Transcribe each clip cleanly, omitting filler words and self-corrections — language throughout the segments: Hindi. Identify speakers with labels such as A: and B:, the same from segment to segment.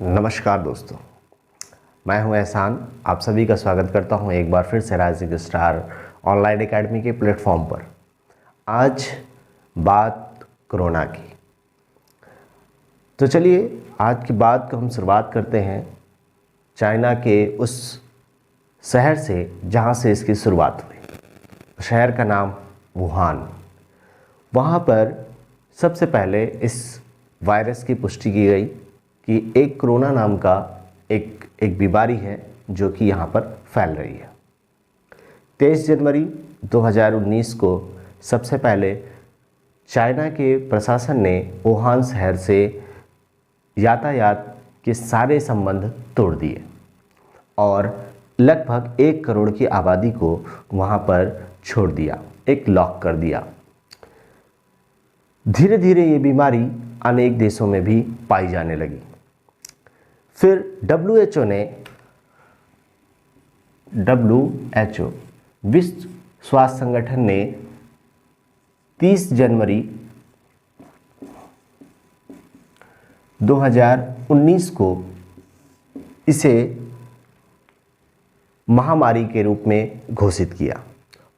A: नमस्कार दोस्तों, मैं हूं एहसान। आप सभी का स्वागत करता हूं एक बार फिर से राइजिंग स्टार ऑनलाइन एकेडमी के प्लेटफॉर्म पर। आज बात कोरोना की, तो चलिए आज की बात को हम शुरुआत करते हैं चाइना के उस शहर से जहां से इसकी शुरुआत हुई। शहर का नाम वुहान। वहाँ पर सबसे पहले इस वायरस की पुष्टि की गई कि एक कोरोना नाम का एक बीमारी है जो कि यहाँ पर फैल रही है। 23 जनवरी 2019 को सबसे पहले चाइना के प्रशासन ने वुहान शहर से यातायात के सारे संबंध तोड़ दिए और लगभग 1 करोड़ की आबादी को वहाँ पर छोड़ दिया, एक लॉक कर दिया। धीरे धीरे ये बीमारी अनेक देशों में भी पाई जाने लगी। फिर WHO विश्व स्वास्थ्य संगठन ने 30 जनवरी 2019 को इसे महामारी के रूप में घोषित किया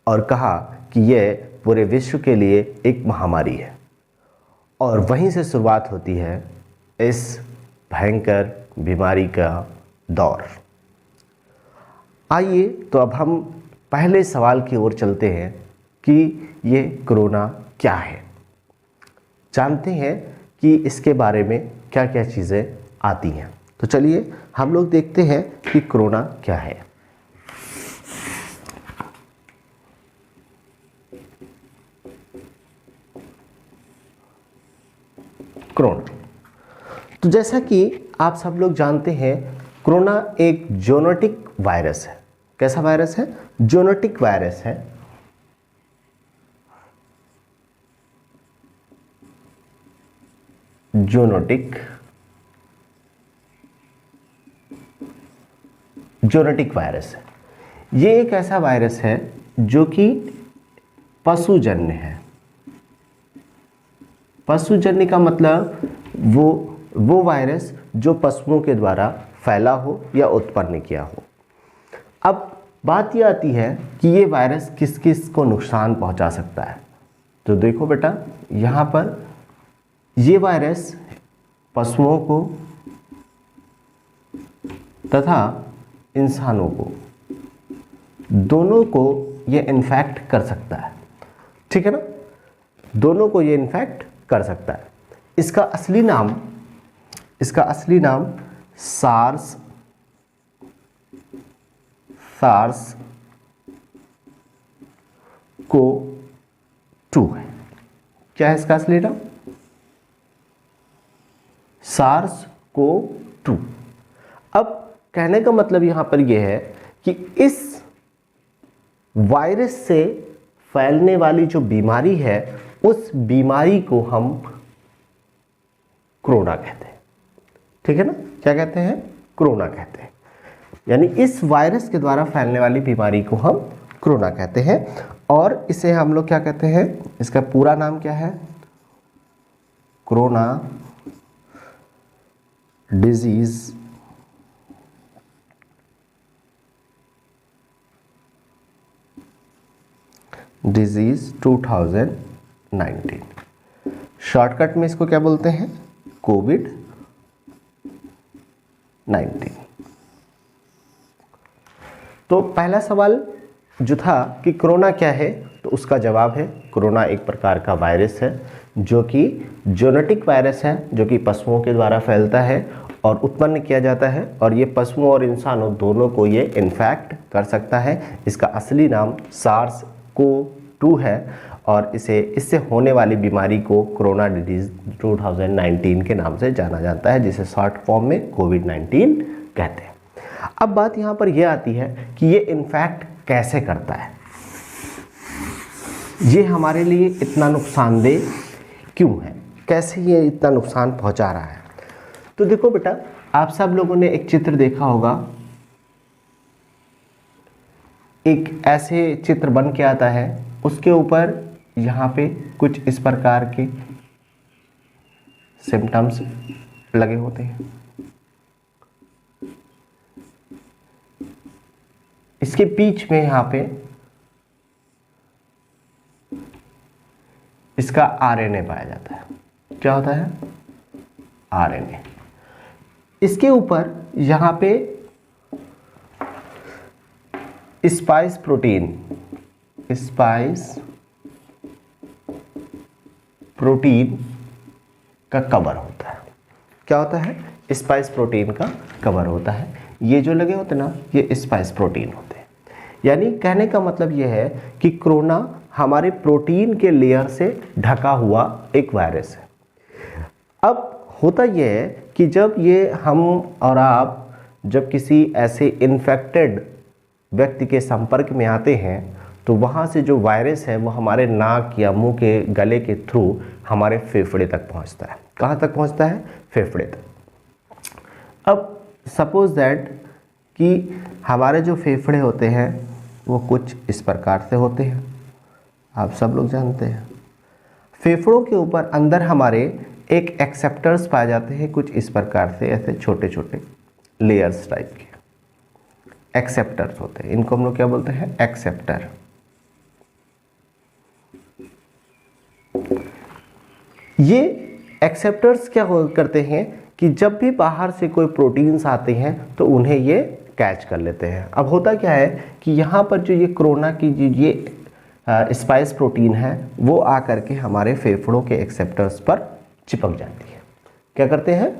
A: और कहा कि यह पूरे विश्व के लिए एक महामारी है। और वहीं से शुरुआत होती है इस भयंकर बीमारी का दौर। आइए तो अब हम पहले सवाल की ओर चलते हैं कि ये कोरोना क्या है। जानते हैं कि इसके बारे में क्या क्या चीज़ें आती हैं। तो चलिए हम लोग देखते हैं कि कोरोना क्या है। कोरोना, तो जैसा कि आप सब लोग जानते हैं, कोरोना एक ज़ूनोटिक वायरस है। कैसा वायरस है? ज़ूनोटिक वायरस है। ज़ूनोटिक वायरस है। ये एक ऐसा वायरस है जो कि पशुजन्य है। पशुजन्य का मतलब वो वायरस जो पशुओं के द्वारा फैला हो या उत्पन्न किया हो। अब बात ये आती है कि ये वायरस किस किस को नुकसान पहुंचा सकता है। तो देखो बेटा, यहाँ पर ये वायरस पशुओं को तथा इंसानों को, दोनों को ये इन्फेक्ट कर सकता है। ठीक है ना? दोनों को ये इन्फेक्ट कर सकता है। इसका असली नाम सार्स को 2 है। क्या है इसका असली नाम? सार्स को 2। अब कहने का मतलब यहां पर यह है कि इस वायरस से फैलने वाली जो बीमारी है, उस बीमारी को हम कोरोना कहते हैं। ठीक है ना? क्या कहते हैं? कोरोना कहते हैं। यानी इस वायरस के द्वारा फैलने वाली बीमारी को हम कोरोना कहते हैं। और इसे हम लोग क्या कहते हैं? इसका पूरा नाम क्या है? Corona disease disease 2019। शॉर्टकट में इसको क्या बोलते हैं? कोविड-19। तो पहला सवाल जो था कि कोरोना क्या है, तो उसका जवाब है कोरोना एक प्रकार का वायरस है जो कि ज़ूनोटिक वायरस है, जो कि पशुओं के द्वारा फैलता है और उत्पन्न किया जाता है। और ये पशुओं और इंसानों दोनों को ये इन्फेक्ट कर सकता है। इसका असली नाम सार्स को 2 है और इससे होने वाली बीमारी को कोरोना डिजीज 2019 के नाम से जाना जाता है, जिसे शॉर्ट फॉर्म में कोविड-19 कहते हैं। अब बात यहाँ पर यह आती है कि ये इन्फेक्ट कैसे करता है, ये हमारे लिए इतना नुकसानदेह क्यों है, कैसे ये इतना नुकसान पहुँचा रहा है। तो देखो बेटा, आप सब लोगों ने एक चित्र देखा होगा। एक ऐसे चित्र बन के आता है, उसके ऊपर यहाँ पे कुछ इस प्रकार के सिम्टम्स लगे होते हैं। इसके बीच में यहाँ पे इसका आरएनए पाया जाता है। क्या होता है? आरएनए। इसके ऊपर यहाँ पे स्पाइस प्रोटीन, स्पाइस प्रोटीन का कवर होता है। क्या होता है? स्पाइस प्रोटीन का कवर होता है। ये जो लगे होते ना, ये स्पाइस प्रोटीन होते हैं। यानी कहने का मतलब ये है कि कोरोना हमारे प्रोटीन के लेयर से ढका हुआ एक वायरस है। अब होता यह है कि जब ये हम और आप जब किसी ऐसे इन्फेक्टेड व्यक्ति के संपर्क में आते हैं तो वहाँ से जो वायरस है वो हमारे नाक या मुंह के गले के थ्रू हमारे फेफड़े तक पहुँचता है। कहाँ तक पहुँचता है? फेफड़े तक। अब सपोज दैट कि हमारे जो फेफड़े होते हैं वो कुछ इस प्रकार से होते हैं, आप सब लोग जानते हैं। फेफड़ों के ऊपर अंदर हमारे एक एक्सेप्टर्स पाए जाते हैं, कुछ इस प्रकार से, ऐसे छोटे छोटे लेयर्स टाइप के एक्सेप्टर्स होते हैं। इनको हम लोग क्या बोलते हैं? एक्सेप्टर। ये एक्सेप्टर्स क्या करते हैं कि जब भी बाहर से कोई प्रोटीन्स आते हैं तो उन्हें ये कैच कर लेते हैं। अब होता क्या है कि यहाँ पर जो ये कोरोना की ये स्पाइस प्रोटीन है वो आकर के हमारे फेफड़ों के एक्सेप्टर्स पर चिपक जाती है। क्या करते हैं?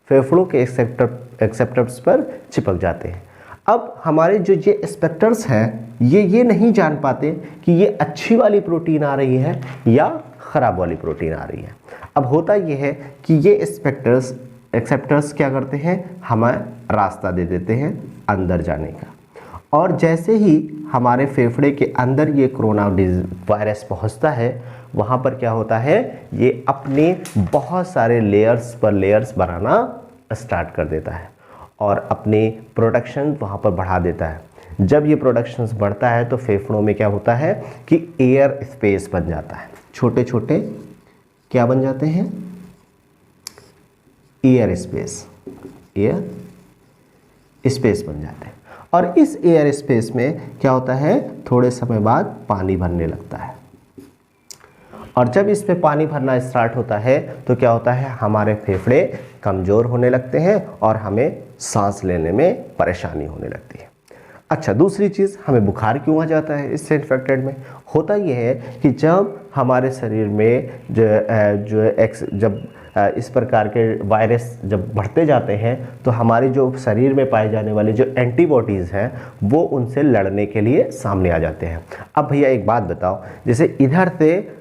A: फेफड़ों के एक्सेप्टर्स पर चिपक जाते हैं। अब हमारे जो ये एक्सेप्टर्स हैं ये नहीं जान पाते कि ये अच्छी वाली प्रोटीन आ रही है या ख़राब वाली प्रोटीन आ रही है। अब होता ये है कि ये एक्सेप्टर्स क्या करते हैं? हमें रास्ता दे देते हैं अंदर जाने का, और जैसे ही हमारे फेफड़े के अंदर ये कोरोना वायरस पहुंचता है वहाँ पर क्या होता है? ये अपने बहुत सारे लेयर्स पर लेयर्स बनाना स्टार्ट कर देता है और अपने प्रोडक्शन वहाँ पर बढ़ा देता है। जब ये प्रोडक्शन बढ़ता है तो फेफड़ों में क्या होता है कि एयर स्पेस बन जाता है। छोटे छोटे क्या बन जाते हैं? एयर स्पेस बन जाते हैं। और इस एयर स्पेस में क्या होता है? थोड़े समय बाद पानी भरने लगता है, और जब इसमें पानी भरना स्टार्ट होता है तो क्या होता है? हमारे फेफड़े कमज़ोर होने लगते हैं और हमें सांस लेने में परेशानी होने लगती है। अच्छा, दूसरी चीज़, हमें बुखार क्यों आ जाता है इससे इन्फेक्टेड में? होता यह है कि जब हमारे शरीर में जब इस प्रकार के वायरस जब बढ़ते जाते हैं तो हमारे जो शरीर में पाए जाने वाले जो एंटीबॉडीज़ हैं वो उनसे लड़ने के लिए सामने आ जाते हैं। अब भैया एक बात बताओ, जैसे इधर से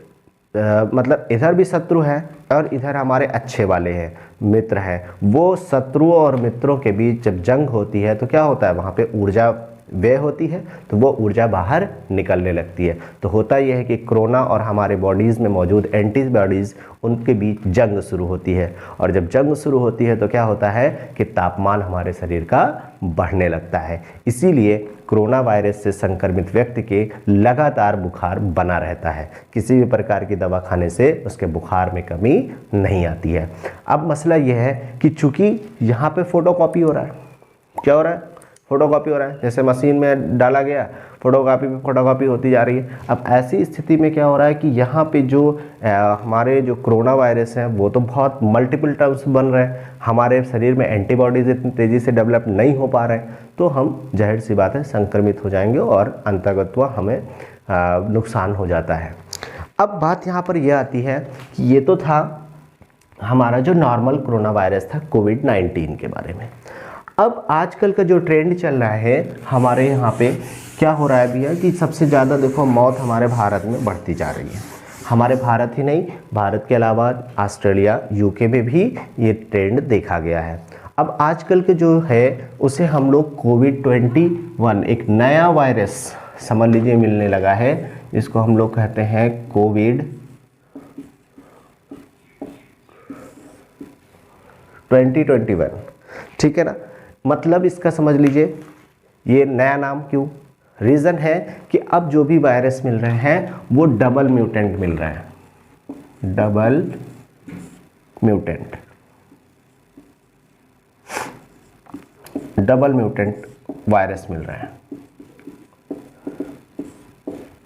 A: मतलब इधर भी शत्रु है और इधर हमारे अच्छे वाले हैं, मित्र हैं, वो शत्रुओं और मित्रों के बीच जब जंग होती है तो क्या होता है? वहाँ पे ऊर्जा व्यय होती है, तो वो ऊर्जा बाहर निकलने लगती है। तो होता यह है कि कोरोना और हमारे बॉडीज़ में मौजूद एंटीबॉडीज़ उनके बीच जंग शुरू होती है, और जब जंग शुरू होती है तो क्या होता है कि तापमान हमारे शरीर का बढ़ने लगता है। इसीलिए कोरोना वायरस से संक्रमित व्यक्ति के लगातार बुखार बना रहता है। किसी भी प्रकार की दवा खाने से उसके बुखार में कमी नहीं आती है। अब मसला यह है कि चूँकि यहाँ पे फोटोकॉपी हो रहा है, क्या हो रहा है? फोटोकॉपी हो रहा है। जैसे मशीन में डाला गया, फोटोकॉपी पे फोटोकॉपी होती जा रही है। अब ऐसी स्थिति में क्या हो रहा है कि यहाँ पे जो हमारे जो कोरोना वायरस हैं वो तो बहुत मल्टीपल टर्म्स बन रहे हैं, हमारे शरीर में एंटीबॉडीज इतनी तेज़ी से डेवलप नहीं हो पा रहे हैं, तो हम जाहिर सी बात है संक्रमित हो जाएंगे और अंतर्गतवा हमें नुकसान हो जाता है। अब बात यहाँ पर यह आती है कि ये तो था हमारा जो नॉर्मल कोरोना वायरस था कोविड-19 के बारे में। अब आजकल का जो ट्रेंड चल रहा है हमारे यहाँ पे क्या हो रहा है भैया कि सबसे ज़्यादा देखो मौत हमारे भारत में बढ़ती जा रही है। हमारे भारत ही नहीं, भारत के अलावा ऑस्ट्रेलिया, यूके में भी ये ट्रेंड देखा गया है। अब आजकल के जो है उसे हम लोग कोविड-21 एक नया वायरस समझ लीजिए मिलने लगा है, जिसको हम लोग कहते हैं कोविड-2021। ठीक है ना? मतलब इसका समझ लीजिए ये नया नाम क्यों? रीज़न है कि अब जो भी वायरस मिल रहे हैं वो डबल म्यूटेंट मिल रहे हैं, डबल म्यूटेंट वायरस मिल रहे हैं।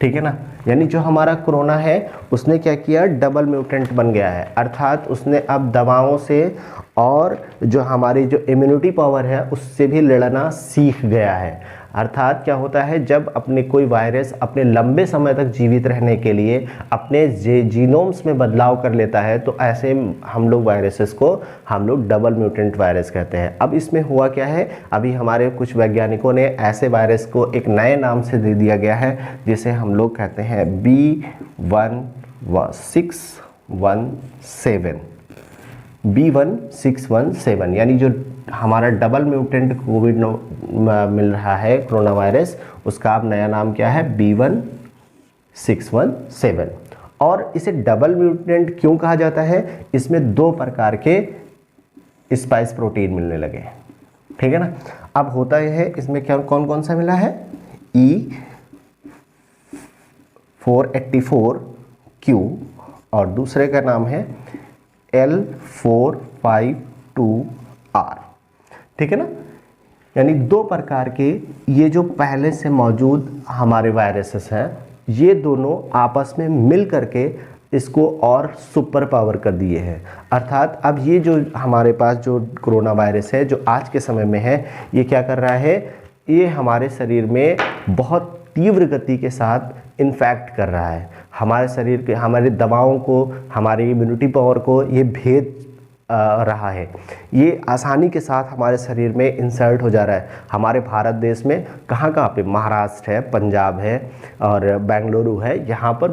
A: ठीक है ना। यानी जो हमारा कोरोना है उसने क्या किया, डबल म्यूटेंट बन गया है, अर्थात उसने अब दवाओं से और जो हमारी जो इम्यूनिटी पावर है उससे भी लड़ना सीख गया है। अर्थात क्या होता है, जब अपने कोई वायरस अपने लंबे समय तक जीवित रहने के लिए अपने जीनोम्स में बदलाव कर लेता है, तो ऐसे हम लोग वायरसेस को हम लोग डबल म्यूटेंट वायरस कहते हैं। अब इसमें हुआ क्या है, अभी हमारे कुछ वैज्ञानिकों ने ऐसे वायरस को एक नए नाम से दे दिया गया है जिसे हम लोग कहते हैं B1617 यानी जो हमारा डबल म्यूटेंट कोविड मिल रहा है कोरोना वायरस, उसका अब नया नाम क्या है, B1617। और इसे डबल म्यूटेंट क्यों कहा जाता है, इसमें 2 प्रकार के स्पाइस प्रोटीन मिलने लगे, ठीक है ना। अब होता यह है, इसमें क्या कौन कौन सा मिला है, E484Q और दूसरे का नाम है L452R, ठीक है ना। यानी 2 प्रकार के ये जो पहले से मौजूद हमारे वायरसेस हैं, ये दोनों आपस में मिल करके इसको और सुपर पावर कर दिए हैं। अर्थात अब ये जो हमारे पास जो कोरोना वायरस है जो आज के समय में है, ये क्या कर रहा है, ये हमारे शरीर में बहुत तीव्र गति के साथ इन्फेक्ट कर रहा है। हमारे शरीर के, हमारे दवाओं को, हमारी इम्यूनिटी पावर को ये भेद रहा है, ये आसानी के साथ हमारे शरीर में इंसर्ट हो जा रहा है। हमारे भारत देश में कहाँ कहाँ पे, महाराष्ट्र है, पंजाब है और बेंगलुरु है, यहाँ पर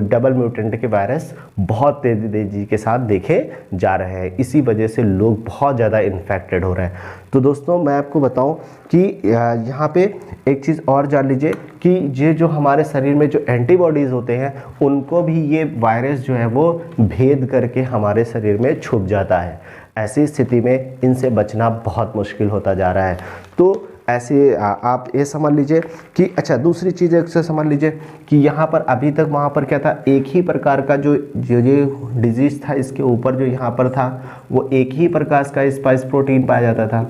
A: डबल म्यूटेंट के वायरस बहुत तेज़ी के साथ देखे जा रहे हैं। इसी वजह से लोग बहुत ज़्यादा इन्फेक्टेड हो रहे हैं। तो दोस्तों मैं आपको बताऊं कि यहाँ पे एक चीज़ और जान लीजिए कि ये जो हमारे शरीर में जो एंटीबॉडीज़ होते हैं उनको भी ये वायरस जो है वो भेद करके हमारे शरीर में छुप जाता है। ऐसी स्थिति में इनसे बचना बहुत मुश्किल होता जा रहा है। तो ऐसे आप ये समझ लीजिए कि अच्छा, दूसरी चीज़ एक से समझ लीजिए कि यहाँ पर अभी तक वहाँ पर क्या था, एक ही प्रकार का जो डिजीज़ था, इसके ऊपर जो यहाँ पर था वो एक ही प्रकार का स्पाइस प्रोटीन पाया जाता था,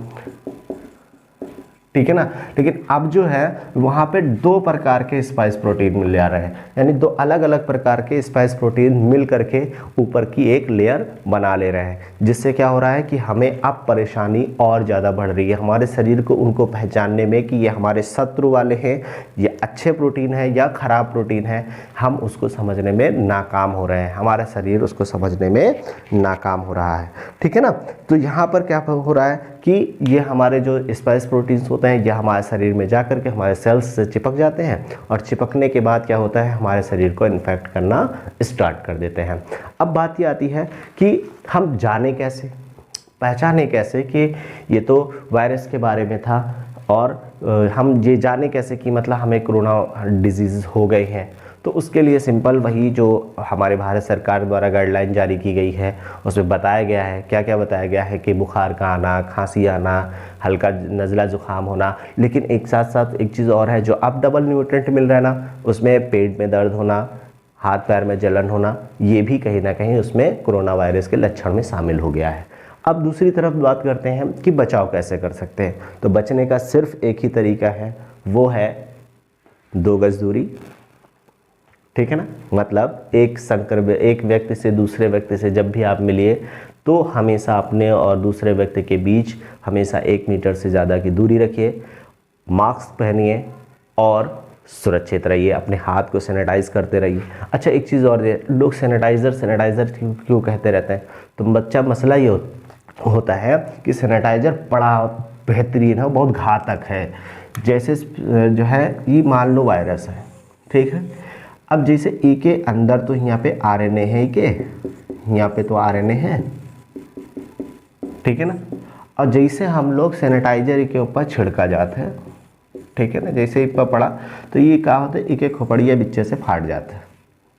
A: ठीक है ना। लेकिन अब जो है वहाँ पे 2 प्रकार के स्पाइस प्रोटीन मिल जा रहे हैं, यानी 2 अलग अलग प्रकार के स्पाइस प्रोटीन मिल करके ऊपर की एक लेयर बना ले रहे हैं, जिससे क्या हो रहा है कि हमें अब परेशानी और ज़्यादा बढ़ रही है। हमारे शरीर को उनको पहचानने में कि ये हमारे शत्रु वाले हैं, ये अच्छे प्रोटीन है या ख़राब प्रोटीन है, हम उसको समझने में नाकाम हो रहे हैं। हमारा शरीर उसको समझने में नाकाम हो रहा है, ठीक है ना। तो यहाँ पर क्या हो रहा है कि ये हमारे जो स्पाइस प्रोटीन्स होते हैं ये हमारे शरीर में जा कर के हमारे सेल्स से चिपक जाते हैं, और चिपकने के बाद क्या होता है, हमारे शरीर को इन्फेक्ट करना स्टार्ट कर देते हैं। अब बात ये आती है कि हम जाने कैसे, पहचाने कैसे कि ये तो वायरस के बारे में था, और हम ये जाने कैसे कि मतलब हमें कोरोना डिजीज़ हो गए हैं। तो उसके लिए सिंपल वही जो हमारे भारत सरकार द्वारा गाइडलाइन जारी की गई है उसमें बताया गया है, क्या क्या बताया गया है कि बुखार का आना, खांसी आना, हल्का नज़ला ज़ुकाम होना, लेकिन एक साथ साथ एक चीज़ और है जो अब डबल म्यूटेंट मिल रहा है ना, उसमें पेट में दर्द होना, हाथ पैर में जलन होना, ये भी कहीं ना कहीं उसमें कोरोना वायरस के लक्षण में शामिल हो गया है। अब दूसरी तरफ बात करते हैं कि बचाव कैसे कर सकते हैं। तो बचने का सिर्फ एक ही तरीका है, वो है 2 गज दूरी, ठीक है ना। मतलब एक व्यक्ति से दूसरे व्यक्ति से जब भी आप मिलिए तो हमेशा अपने और दूसरे व्यक्ति के बीच हमेशा 1 मीटर से ज़्यादा की दूरी रखिए, मास्क पहनिए और सुरक्षित रहिए, अपने हाथ को सैनिटाइज करते रहिए। अच्छा, एक चीज़ और है, लोग सैनिटाइज़र क्यों कहते रहते हैं, तो बच्चा मसला ये होता है कि सैनिटाइज़र बड़ा बेहतरीन है, बहुत घातक है। जैसे जो है ये मान लो वायरस है, ठीक है। अब जैसे ई के अंदर तो यहाँ पे आरएनए है, ई के यहाँ पे तो आरएनए है, ठीक है ना। और जैसे हम लोग सैनिटाइजर के ऊपर छिड़का जाता है, ठीक है ना, जैसे ई पर पड़ा तो ये क्या होता है, ई के खोपड़िया बिच्चे से फाट जाता है,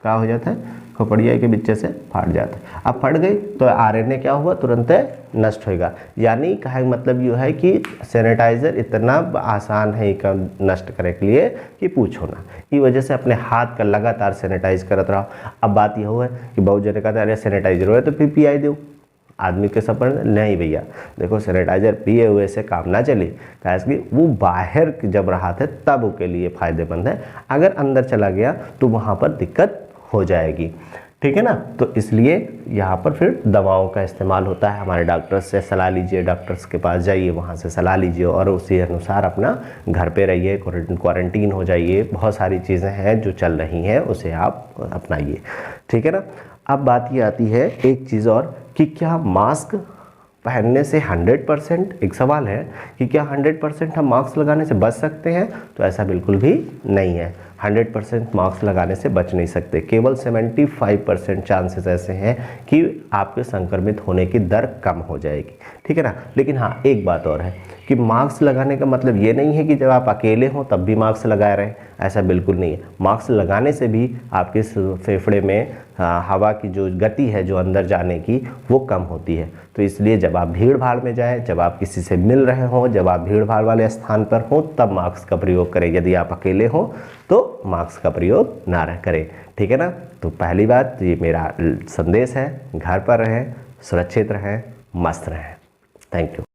A: क्या हो जाता है, खोपड़िया के बिच्चे से फाट जाता है। अब फट गई तो आरएनए क्या हुआ, तुरंत नष्ट होगा। यानी कहा मतलब ये है कि सैनिटाइज़र इतना आसान है इसका नष्ट करने के लिए कि पूछो ना। इस वजह से अपने हाथ का लगातार सैनिटाइज करते रहो। अब बात यह है कि बहुत जने कहते हैं अरे सैनिटाइजर हो तो PPI दो, आदमी के सब पर नहीं भैया, देखो सैनिटाइजर पिए हुए से काम ना चले, कि वो बाहर जब रहा था तब उसके लिए फ़ायदेमंद है, अगर अंदर चला गया तो वहाँ पर दिक्कत हो जाएगी, ठीक है ना। तो इसलिए यहाँ पर फिर दवाओं का इस्तेमाल होता है। हमारे डॉक्टर से सलाह लीजिए, डॉक्टर्स के पास जाइए, वहाँ से सलाह लीजिए और उसी अनुसार अपना घर पे रहिए, क्वारंटीन हो जाइए। बहुत सारी चीज़ें हैं जो चल रही हैं, उसे आप अपनाइए, ठीक है ना। अब बात ये आती है एक चीज़ और कि क्या मास्क पहनने से 100%, एक सवाल है कि क्या 100% हम मास्क लगाने से बच सकते हैं? तो ऐसा बिल्कुल भी नहीं है। 100% मास्क लगाने से बच नहीं सकते, केवल 75% चांसेस ऐसे हैं कि आपके संक्रमित होने की दर कम हो जाएगी, ठीक है ना। लेकिन हाँ, एक बात और है कि मास्क लगाने का मतलब ये नहीं है कि जब आप अकेले हों तब भी मास्क लगाए रहें, ऐसा बिल्कुल नहीं है। मास्क लगाने से भी आपके फेफड़े में हवा की जो गति है जो अंदर जाने की, वो कम होती है। तो इसलिए जब आप भीड़ भाड़ में जाएं, जब आप किसी से मिल रहे हों, जब आप भीड़ भाड़ वाले स्थान पर हों, तब मास्क का प्रयोग करें। यदि आप अकेले हों तो मास्क का प्रयोग ना करें, ठीक है ना। तो पहली बात, ये मेरा संदेश है, घर पर रहें, सुरक्षित रहें, मस्त रहें। Thank you.